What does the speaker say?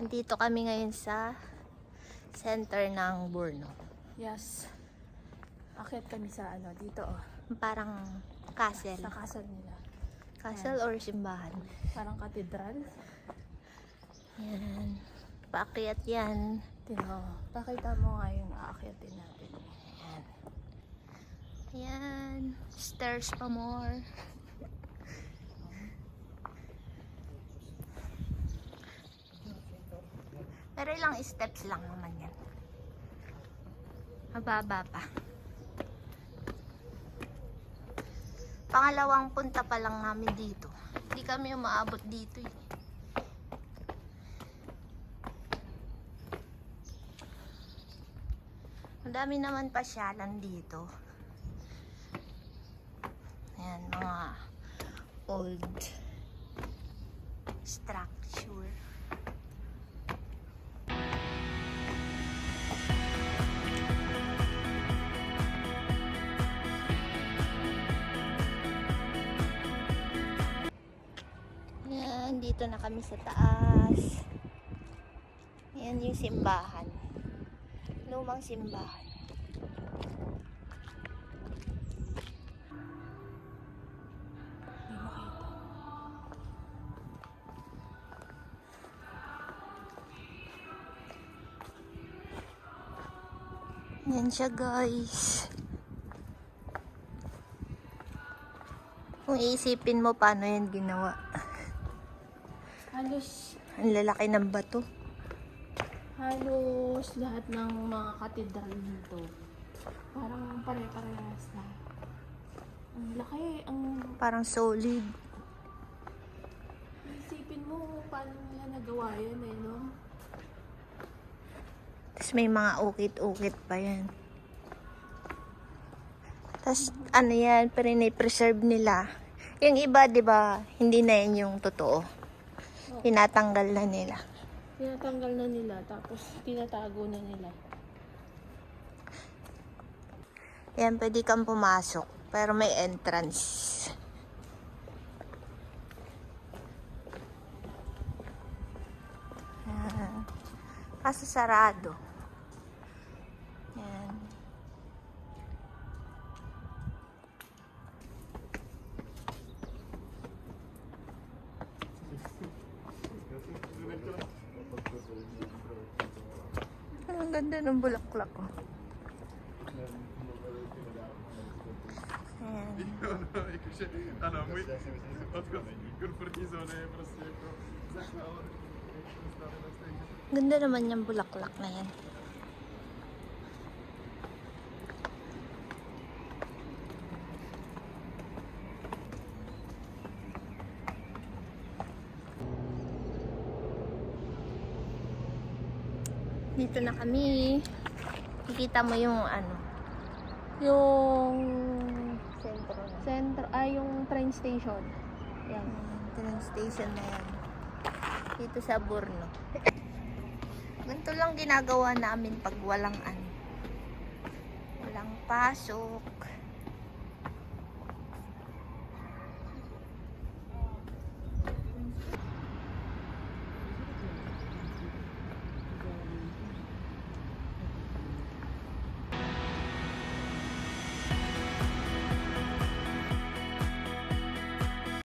Dito kami ngayon sa center ng Borno. Yes. Akit kami sa dito Parang castle. Sa castle nila. Castle or simbahan. Parang katedral. Yan. Paakyat yan. Pakita mo nga yung aakyatin natin. Yan. Yan. Stairs pa more. Pero ilang steps lang naman yan. Mababa pa. Pangalawang punta pa lang namin dito. Hindi kami umaabot dito eh. Ang dami naman pasyalan dito. Ayan, mga old structure. Ayan, dito na kami sa taas. Ayan yung simbahan. Lumang simbahan. Yan siya guys. Kung iisipin mo paano yan ginawa. Halos Ang lalaki ng bato. lahat ng mga katedral dito. Parang pare-parehas na. Ang laki, Parang solid. isipin mo paano nila nagawa yan no? Tapos may mga ukit-ukit pa yan. Tapos ano yan, pero preserve nila. Yung iba, di ba, hindi na yan yung totoo. Tinatanggal na nila. Tinatanggal na nila, tapos tinatago na nila. Yan, pwede kang pumasok. Pero may entrance. Kaso sarado. Yan. Ang ganda ng bulaklak ko. Ayan. Ganda naman yung bulaklak na yan. Dito na kami. Nakita mo yung Yung sentro. yung train station. Yan. Train station na yan. Dito sa Borno. Ganito lang ginagawa namin pag walang pasok.